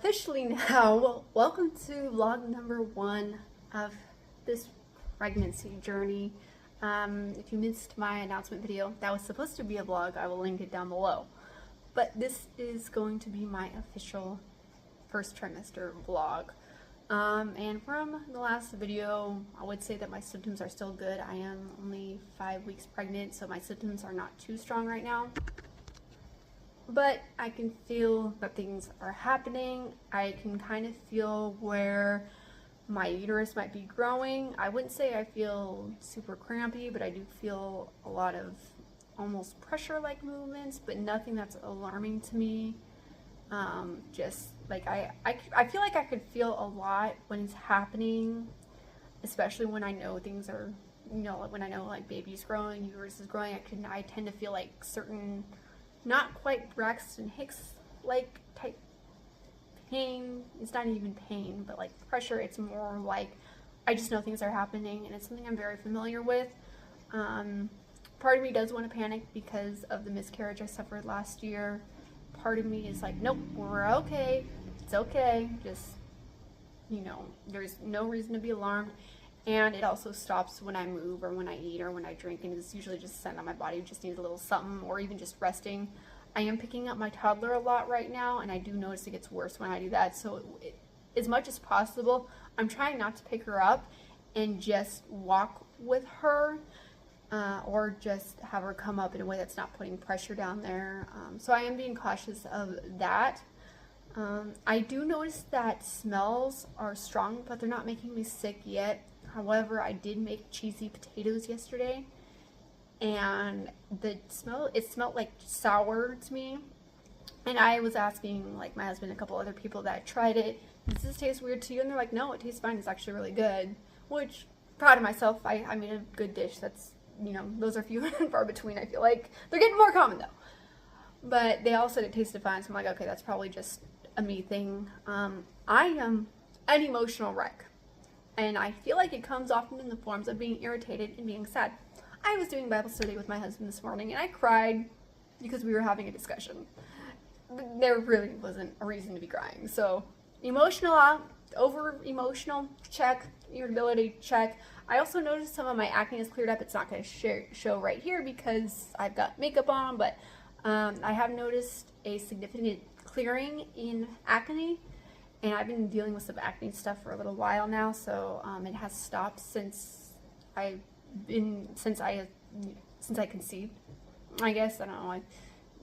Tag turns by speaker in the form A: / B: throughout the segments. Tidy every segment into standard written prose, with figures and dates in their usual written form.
A: officially now, welcome to vlog number 1 of this pregnancy journey. If you missed my announcement video, that was supposed to be a vlog. I will link it down below. But this is going to be my official first trimester vlog. And from the last video, I would say that my symptoms are still good. I am only 5 weeks pregnant, so my symptoms are not too strong right now. But I can feel that things are happening. I can kind of feel where my uterus might be growing. I wouldn't say I feel super crampy, but I do feel a lot of almost pressure-like movements, but nothing that's alarming to me. Just like I feel like I could feel a lot when it's happening, especially when I know things are, when I know like baby's growing, uterus is growing. I tend to feel like certain, not quite Braxton Hicks like type pain. It's not even pain, but like pressure. It's more like I just know things are happening, and it's something I'm very familiar with. Part of me does want to panic because of the miscarriage I suffered last year. Part of me is like, nope, we're okay. It's okay. Just, there's no reason to be alarmed. And it also stops when I move or when I eat or when I drink, and it's usually just a sign that my body just needs a little something, or even just resting. I am picking up my toddler a lot right now, and I do notice it gets worse when I do that. So as much as possible, I'm trying not to pick her up and just walk with her, or just have her come up in a way that's not putting pressure down there. So I am being cautious of that. I do notice that smells are strong, but they're not making me sick yet. However, I did make cheesy potatoes yesterday, and it smelled like sour to me. And I was asking like my husband and a couple other people that tried it, does this taste weird to you? And they're like, no, it tastes fine. It's actually really good. Which, proud of myself. I made a good dish. That's, those are few and far between. I feel like they're getting more common though. But they all said it tasted fine, so I'm like, okay, that's probably just a me thing. I am an emotional wreck. And I feel like it comes often in the forms of being irritated and being sad. I was doing Bible study with my husband this morning, and I cried because we were having a discussion. There really wasn't a reason to be crying. So, emotional, over emotional, check. Irritability, check. I also noticed some of my acne has cleared up. It's not going to show right here because I've got makeup on, but I have noticed a significant clearing in acne. And I've been dealing with some acne stuff for a little while now, so it has stopped since I conceived. I guess, I don't know,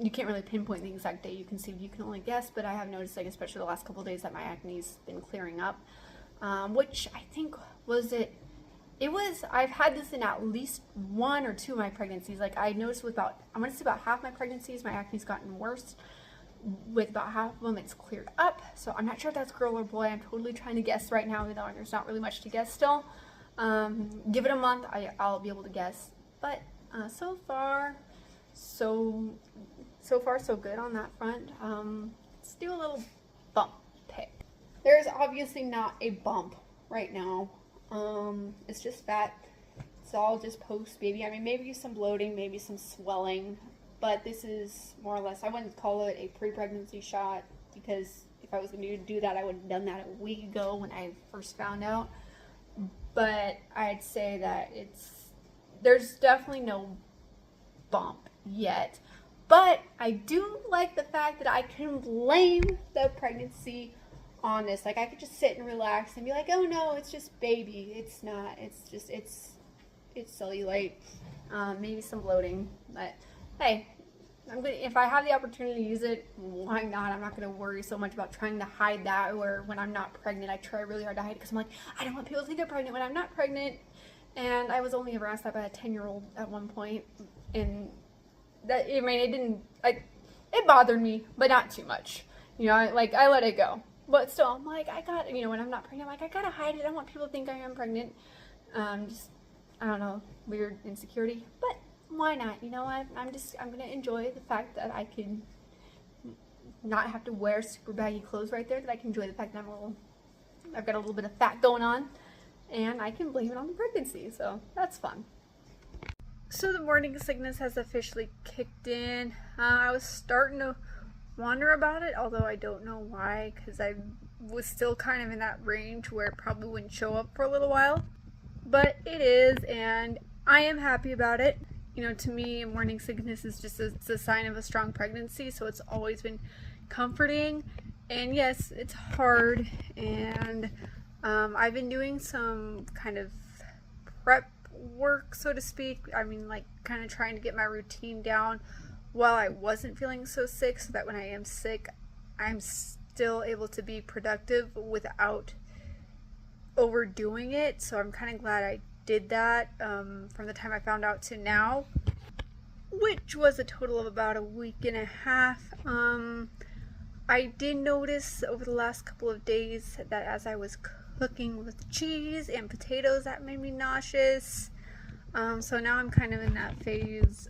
A: you can't really pinpoint the exact day you conceived, you can only guess, but I have noticed, like, especially the last couple of days, that my acne's been clearing up, which I think I've had this in at least 1 or 2 of my pregnancies. Like, I noticed with about half my pregnancies, my acne's gotten worse. With about half of them, it's cleared up. So I'm not sure if that's girl or boy. I'm totally trying to guess right now, even though there's not really much to guess still. Give it a month, I'll be able to guess. But so far so good on that front. Let's do a little bump pick. There's obviously not a bump right now. It's just fat. It's all just post-baby. I mean, maybe some bloating, maybe some swelling. But this is more or less, I wouldn't call it a pre-pregnancy shot, because if I was going to do that, I would have done that a week ago when I first found out. But I'd say that there's definitely no bump yet. But I do like the fact that I can blame the pregnancy on this. Like, I could just sit and relax and be like, oh no, it's just baby. It's not. It's cellulite. Maybe some bloating. But hey, if I have the opportunity to use it, why not? I'm not going to worry so much about trying to hide that, or when I'm not pregnant, I try really hard to hide it because I'm like, I don't want people to think I'm pregnant when I'm not pregnant. And I was only ever asked that by a 10-year-old at one point, and that, I mean, it bothered me, but not too much. I let it go. But still, I'm like, when I'm not pregnant, I'm like, I gotta hide it. I don't want people to think I am pregnant. I don't know, weird insecurity, but why not? You know what? I'm gonna enjoy the fact that I can not have to wear super baggy clothes right there. That I can enjoy the fact that I've got a little bit of fat going on, and I can blame it on the pregnancy. So that's fun. So the morning sickness has officially kicked in. I was starting to wonder about it, although I don't know why, because I was still kind of in that range where it probably wouldn't show up for a little while. But it is, and I am happy about it. You know, to me, morning sickness is just it's a sign of a strong pregnancy, so it's always been comforting. And yes, it's hard, and I've been doing some kind of prep work, so to speak. I mean, like, kind of trying to get my routine down while I wasn't feeling so sick, so that when I am sick, I'm still able to be productive without overdoing it. So I'm kind of glad I did that from the time I found out to now, which was a total of about a week and a half. I did notice over the last couple of days that as I was cooking with cheese and potatoes, that made me nauseous. So now I'm kind of in that phase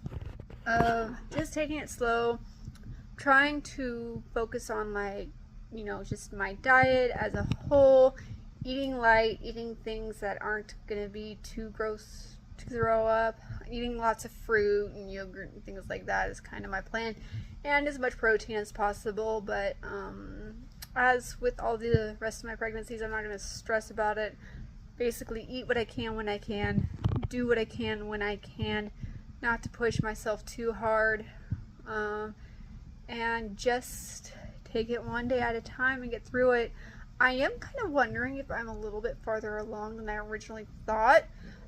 A: of just taking it slow, trying to focus on, like, you know, just my diet as a whole, eating light, eating things that aren't gonna be too gross to throw up, eating lots of fruit and yogurt and things like that is kind of my plan, and as much protein as possible. But as with all the rest of my pregnancies, I'm not gonna stress about it. Basically eat what I can when I can, do what I can when I can, not to push myself too hard, and just take it one day at a time and get through it. I am kind of wondering if I'm a little bit farther along than I originally thought.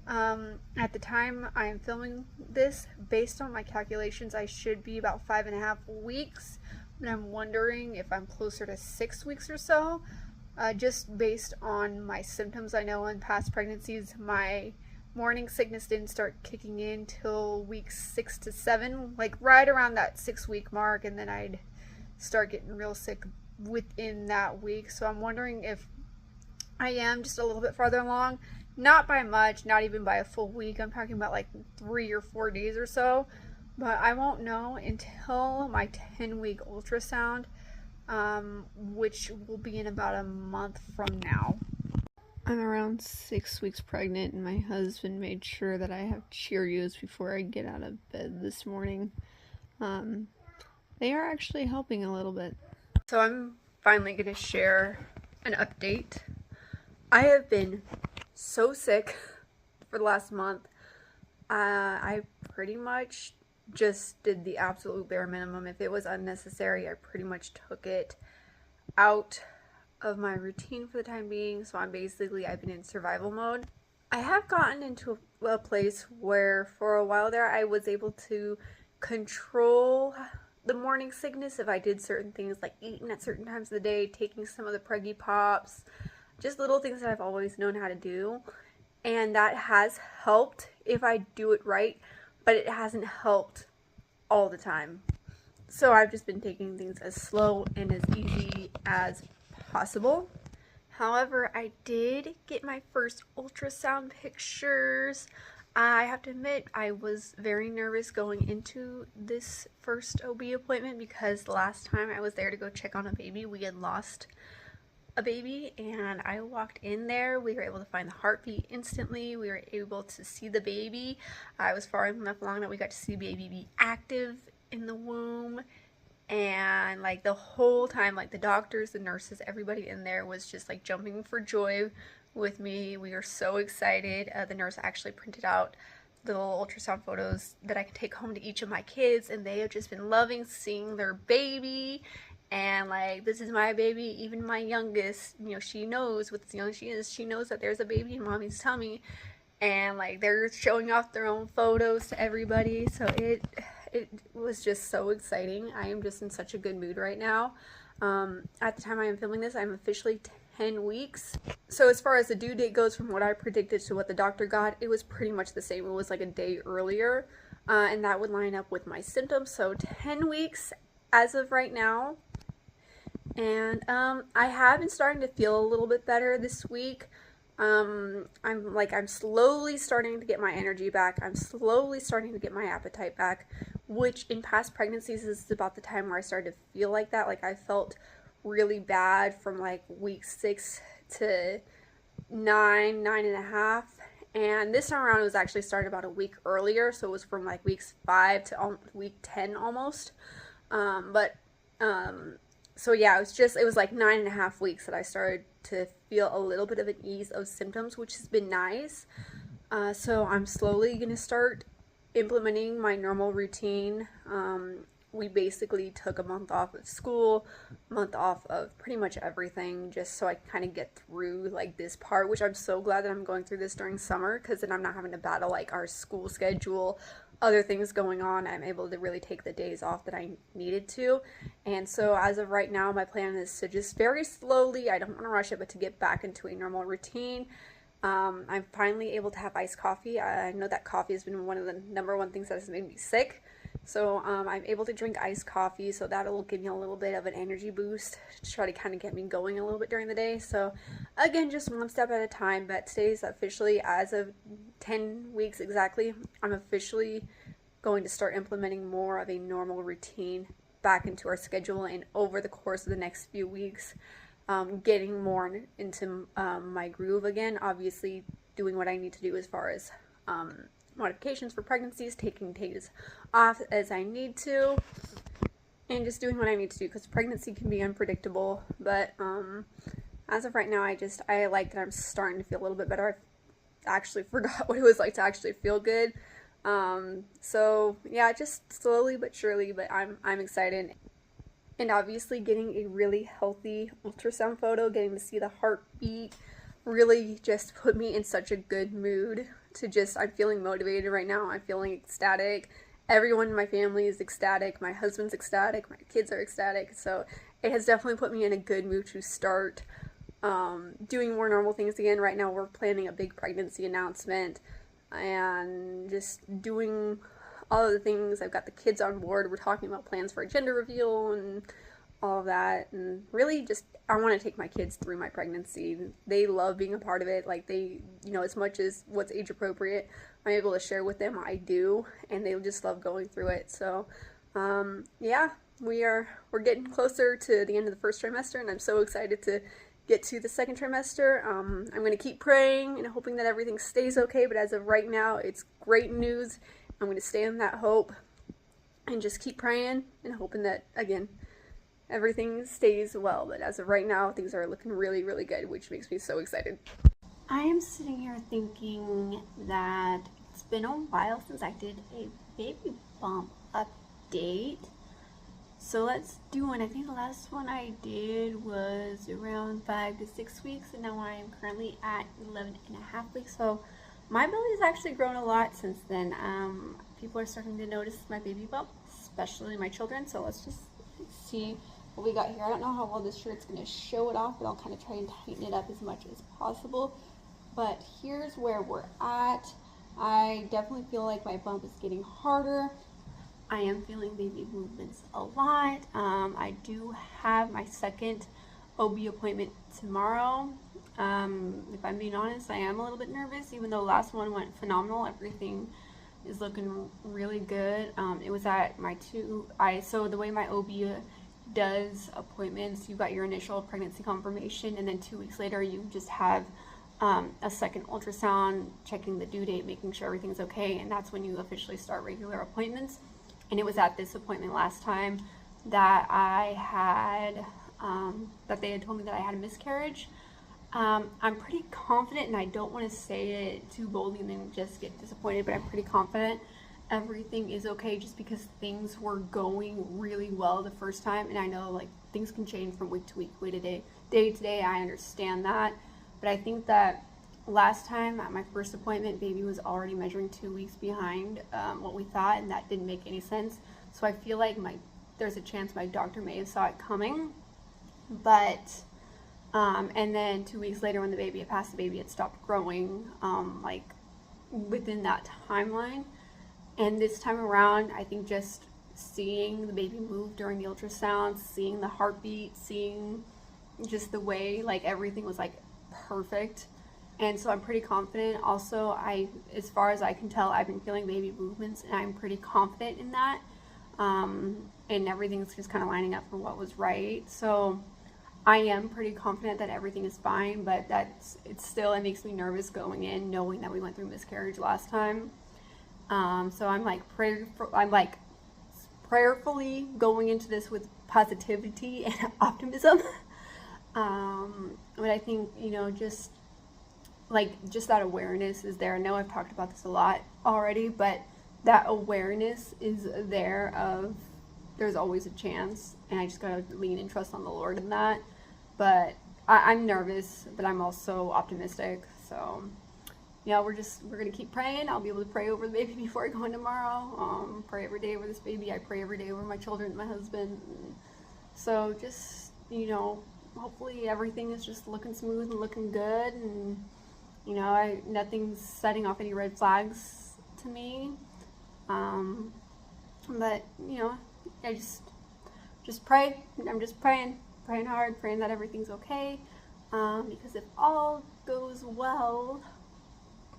A: At the time I am filming this, based on my calculations, I should be about 5.5 weeks, but I'm wondering if I'm closer to 6 weeks or so, just based on my symptoms. I know in past pregnancies my morning sickness didn't start kicking in till weeks 6 to 7, like right around that 6-week mark, and then I'd start getting real sick within that week. So I'm wondering if I am just a little bit farther along, not by much, not even by a full week. I'm talking about like 3 or 4 days or so, but I won't know until my 10-week ultrasound, which will be in about a month from now. I'm around 6 weeks pregnant, and my husband made sure that I have Cheerios before I get out of bed this morning. They are actually helping a little bit. So I'm finally going to share an update. I have been so sick for the last month. I pretty much just did the absolute bare minimum. If it was unnecessary, I pretty much took it out of my routine for the time being. So I've been in survival mode. I have gotten into a place where for a while there I was able to control the morning sickness if I did certain things, like eating at certain times of the day, taking some of the preggy pops, just little things that I've always known how to do. And that has helped if I do it right, but it hasn't helped all the time. So I've just been taking things as slow and as easy as possible. However, I did get my first ultrasound pictures. I have to admit, I was very nervous going into this first OB appointment, because the last time I was there to go check on a baby, we had lost a baby, and I walked in there. We were able to find the heartbeat instantly. We were able to see the baby. I was far enough along that we got to see the baby be active in the womb. And like the whole time, like the doctors, the nurses, everybody in there was just like jumping for joy with me. We were so excited. The nurse actually printed out the little ultrasound photos that I can take home to each of my kids, and they have just been loving seeing their baby. And like, this is my baby. Even my youngest, you know, she knows with as young as she is, she knows that there's a baby in mommy's tummy. And like, they're showing off their own photos to everybody. So it was just so exciting. I am just in such a good mood right now. At the time I am filming this, I'm officially 10 weeks. So as far as the due date goes, from what I predicted to what the doctor got, it was pretty much the same. It was like a day earlier, and that would line up with my symptoms. So 10 weeks as of right now. And I have been starting to feel a little bit better this week. I'm slowly starting to get my energy back. I'm slowly starting to get my appetite back, which in past pregnancies is about the time where I started to feel like that. Like, I felt really bad from like week 6 to 9.5, and this time around it was actually started about a week earlier, so it was from like weeks 5 to week 10 almost. But So yeah, it was like 9.5 weeks that I started to feel a little bit of an ease of symptoms, which has been nice. So I'm slowly gonna start implementing my normal routine. We basically took a month off of school, a month off of pretty much everything, just so I kind of get through like this part, which I'm so glad that I'm going through this during summer, because then I'm not having to battle like our school schedule, other things going on. I'm able to really take the days off that I needed to. And so as of right now, my plan is to just very slowly, I don't want to rush it, but to get back into a normal routine. I'm finally able to have iced coffee. I know that coffee has been one of the #1 things that has made me sick. So I'm able to drink iced coffee, so that'll give me a little bit of an energy boost to try to kind of get me going a little bit during the day. So again, just one step at a time, but today's officially, as of 10 weeks exactly, I'm officially going to start implementing more of a normal routine back into our schedule, and over the course of the next few weeks, getting more into my groove again. Obviously doing what I need to do as far as modifications for pregnancies, taking days off as I need to, and just doing what I need to do, because pregnancy can be unpredictable. But as of right now, I like that I'm starting to feel a little bit better. I actually forgot what it was like to actually feel good. So yeah, just slowly but surely, but I'm excited. And obviously getting a really healthy ultrasound photo, getting to see the heartbeat, really just put me in such a good mood to just, I'm feeling motivated right now. I'm feeling ecstatic. Everyone in my family is ecstatic. My husband's ecstatic. My kids are ecstatic. So it has definitely put me in a good mood to start doing more normal things again. Right now we're planning a big pregnancy announcement and just doing all of the things. I've got the kids on board. We're talking about plans for a gender reveal and all of that, and really just, I want to take my kids through my pregnancy. They love being a part of it. Like, they, you know, as much as what's age appropriate I'm able to share with them, I do, and they just love going through it. So yeah, we're getting closer to the end of the first trimester, and I'm so excited to get to the second trimester. I'm going to keep praying and hoping that everything stays okay, but as of right now, it's great news. I'm going to stay in that hope and just keep praying and hoping that, again, everything stays well. But as of right now, things are looking really, really good, which makes me so excited. I am sitting here thinking that it's been a while since I did a baby bump update. So let's do one. I think the last one I did was around 5 to 6 weeks, and now I am currently at 11.5 weeks. So my belly has actually grown a lot since then. People are starting to notice my baby bump, especially my children. So let's just see what we got here. I don't know how well this shirt's going to show it off, but I'll kind of try and tighten it up as much as possible. But here's where we're at. I definitely feel like my bump is getting harder. I am feeling baby movements a lot. I do have my second OB appointment tomorrow. If I'm being honest, I am a little bit nervous, even though the last one went phenomenal. Everything is looking really good. It was at my so the way my OB does appointments, you got your initial pregnancy confirmation, and then 2 weeks later you just have a second ultrasound, checking the due date, making sure everything's okay, and that's when you officially start regular appointments. And it was at this appointment last time that I had, that they had told me that I had a miscarriage. I'm pretty confident, and I don't want to say it too boldly and then just get disappointed, but I'm pretty confident everything is okay, just because things were going really well the first time. And I know, like, things can change from week to week, day to day. I understand that. But I think that last time at my first appointment, baby was already measuring 2 weeks behind what we thought, and that didn't make any sense. So I feel like there's a chance my doctor may have saw it coming. But and then 2 weeks later, when the baby had passed, the baby had stopped growing, like within that timeline. And this time around, I think just seeing the baby move during the ultrasound, seeing the heartbeat, seeing just the way, like, everything was like perfect. And so I'm pretty confident. Also, as far as I can tell, I've been feeling baby movements, and I'm pretty confident in that. And everything's just kind of lining up for what was right. So I am pretty confident that everything is fine, but it makes me nervous going in, knowing that we went through miscarriage last time. So I'm prayerfully going into this with positivity and optimism. But I think, just that awareness is there. I know I've talked about this a lot already, but that awareness is there of there's always a chance, and I just gotta lean and trust on the Lord in that. But I'm nervous, but I'm also optimistic. So we're gonna keep praying. I'll be able to pray over the baby before I go in tomorrow. Pray every day over this baby. I pray every day over my children and my husband. So just hopefully everything is just looking smooth and looking good, and nothing's setting off any red flags to me. But I just pray. I'm just praying hard, praying that everything's okay. Because if all goes well,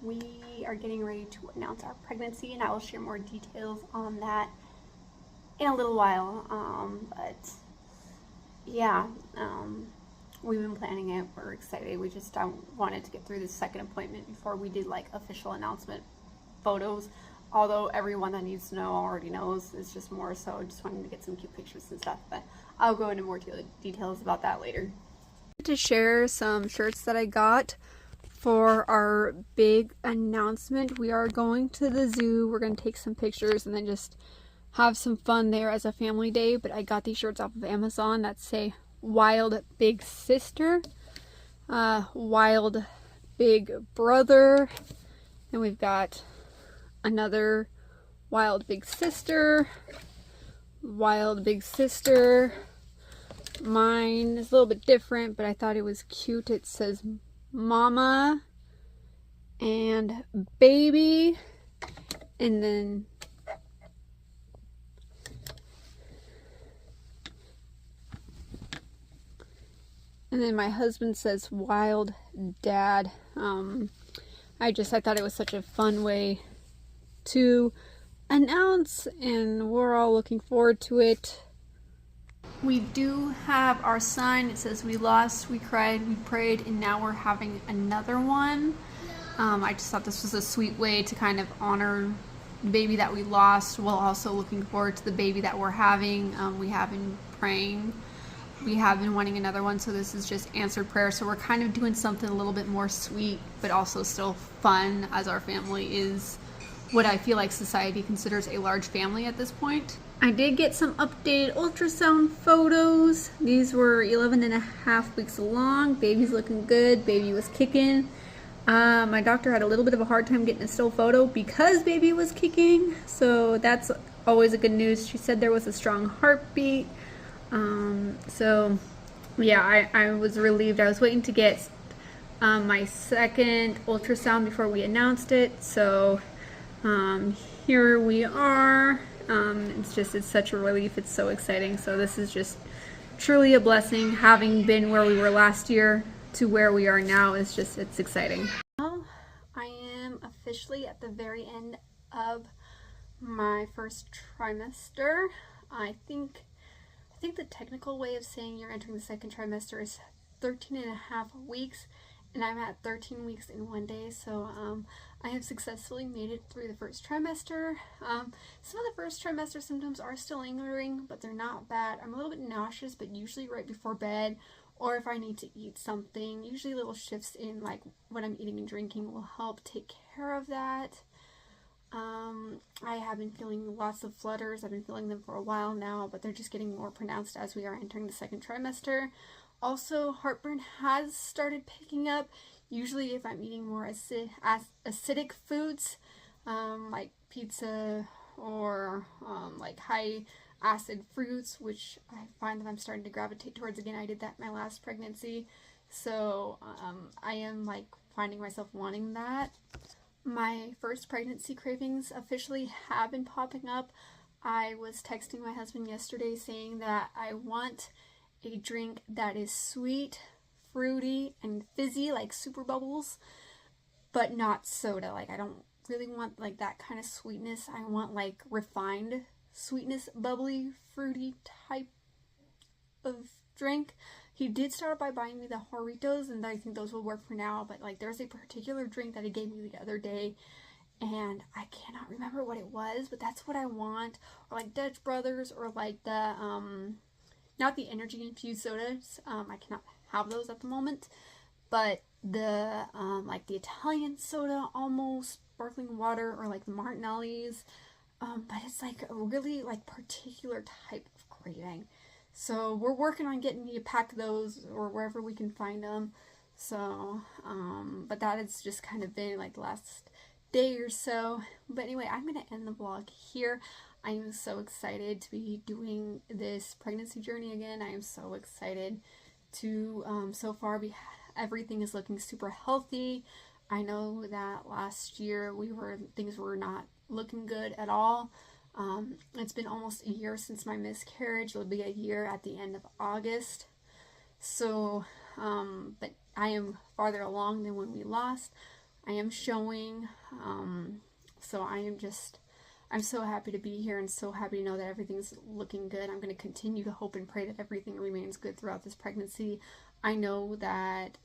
A: we are getting ready to announce our pregnancy, and I will share more details on that in a little while. But yeah, we've been planning it. We're excited. We just wanted to get through this second appointment before we did official announcement photos. Although everyone that needs to know already knows, it's just more so just wanting to get some cute pictures and stuff. But I'll go into more details about that later. To share some shirts that I got for our big announcement. We are going to the zoo. We're going to take some pictures and then just have some fun there as a family day. But I got these shirts off of Amazon that say Wild Big Sister, Wild Big Brother, and we've got another Wild Big Sister, Wild Big Sister. Mine is a little bit different, but I thought it was cute. It says Mama and Baby, and then my husband says Wild Dad. I thought it was such a fun way to announce, and we're all looking forward to it. We do have our sign. It says we lost, we cried, we prayed, and now we're having another one. I just thought this was a sweet way to kind of honor the baby that we lost while also looking forward to the baby that we're having. We have been praying. We have been wanting another one, so this is just answered prayer. So we're kind of doing something a little bit more sweet, but also still fun, as our family is what I feel like society considers a large family at this point. I did get some updated ultrasound photos. These were 11 and a half weeks along. Baby's looking good. Baby was kicking. My doctor had a little bit of a hard time getting a still photo because baby was kicking. So that's always a good news. She said there was a strong heartbeat. So yeah, I was relieved. I was waiting to get my second ultrasound before we announced it. So here we are. It's such a relief. It's so exciting. So this is just truly a blessing. Having been where we were last year to where we are now it's exciting. Well, I am officially at the very end of my first trimester. I think the technical way of saying you're entering the second trimester is 13 and a half weeks, and I'm at 13 weeks in 1 day. So I have successfully made it through the first trimester. Some of the first trimester symptoms are still lingering, but they're not bad. I'm a little bit nauseous, but usually right before bed, or if I need to eat something. Usually little shifts in what I'm eating and drinking will help take care of that. I have been feeling lots of flutters. I've been feeling them for a while now, but they're just getting more pronounced as we are entering the second trimester. Also, heartburn has started picking up. Usually if I'm eating more acidic foods, like pizza or high acid fruits, which I find that I'm starting to gravitate towards again. I did that in my last pregnancy. So I am finding myself wanting that. My first pregnancy cravings officially have been popping up. I was texting my husband yesterday saying that I want a drink that is sweet, fruity, and fizzy, like Super Bubbles, but not soda. I don't really want that kind of sweetness. I want refined sweetness, bubbly, fruity type of drink. He did start by buying me the Jarritos, and I think those will work for now, but there's a particular drink that he gave me the other day, and I cannot remember what it was, but that's what I want. Or Dutch Brothers, or the not the energy infused sodas. I cannot have those at the moment, but the like the Italian soda, almost sparkling water, or like the Martinelli's. But it's like a really like particular type of craving. So we're working on getting me to pack those or wherever we can find them. So, but that has just kind of been like the last day or so. But anyway, I'm going to end the vlog here. I am so excited to be doing this pregnancy journey again. I am so excited to, so far everything is looking super healthy. I know that last year things were not looking good at all. It's been almost a year since my miscarriage. It'll be a year at the end of August. So, but I am farther along than when we lost. I am showing, so I'm so happy to be here and so happy to know that everything's looking good. I'm going to continue to hope and pray that everything remains good throughout this pregnancy. I know that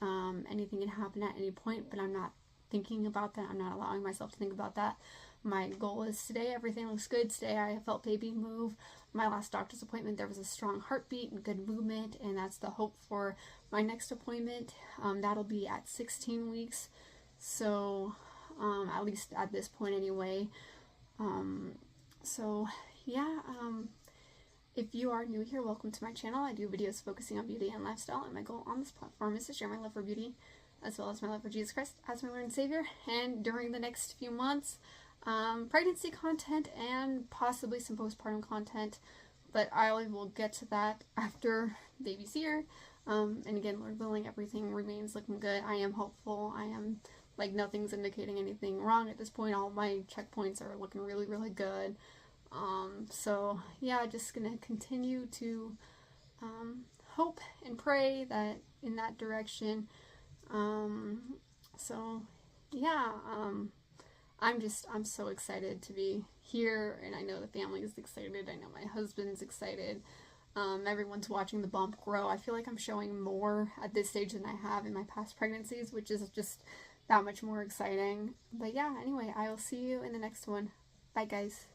A: anything can happen at any point, but I'm not thinking about that. I'm not allowing myself to think about that. My goal is today, everything looks good. Today I felt baby move. My last doctor's appointment, there was a strong heartbeat and good movement, and that's the hope for my next appointment. That'll be at 16 weeks. So, at least at this point anyway. So, yeah, if you are new here, welcome to my channel. I do videos focusing on beauty and lifestyle, and my goal on this platform is to share my love for beauty as well as my love for Jesus Christ as my Lord and Savior. And during the next few months, pregnancy content and possibly some postpartum content, but I will get to that after baby's here. And again, Lord willing, everything remains looking good. I am hopeful. I am, like, nothing's indicating anything wrong at this point. All my checkpoints are looking really, really good. So yeah, just gonna continue to hope and pray that in that direction. So yeah, I'm so excited to be here, and I know the family is excited. I know my husband's excited. Everyone's watching the bump grow. I feel like I'm showing more at this stage than I have in my past pregnancies, which is just that much more exciting. But yeah, anyway, I will see you in the next one. Bye, guys.